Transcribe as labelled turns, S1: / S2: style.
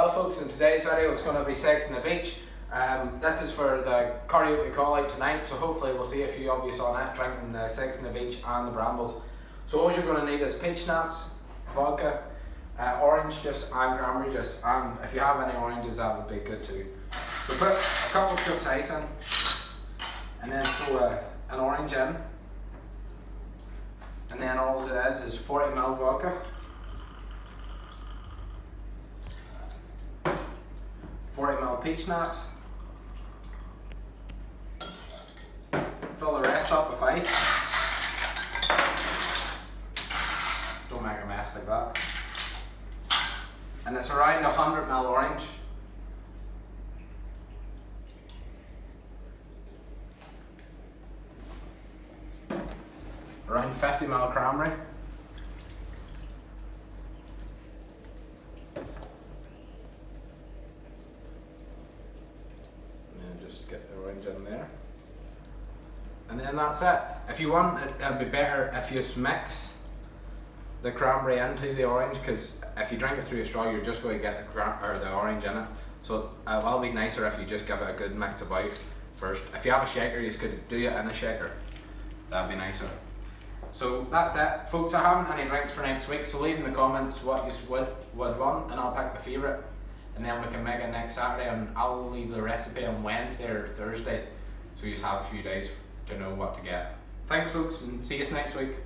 S1: Well folks, in today's video it's going to be sex on the beach. This is for the karaoke call out tonight, so hopefully we'll see a few of you on it drinking the sex on the beach and the brambles. So all you're going to need is peach schnapps, vodka, orange juice and cranberry juice, and if you have any oranges that would be good too. So put a couple scoops of ice in and then throw an orange in, and then all it is 40ml vodka, 40ml peach schnapps, fill the rest up with ice, don't make a mess like that, and it's around 100ml orange, around 50ml cranberry, just get the orange in there, and then that's it. If you want, it'd be better if you just mix the cranberry into the orange, because if you drink it through a straw you're just going to get the orange in it, so it will be nicer if you just give it a good mix about first. If you have a shaker you could do it in a shaker, that'd be nicer. So that's it folks, I haven't any drinks for next week, so leave in the comments what you would want and I'll pick my favourite, and then we can make it next Saturday, and I'll leave the recipe on Wednesday or Thursday, so you just have a few days to know what to get. Thanks folks, and see you next week.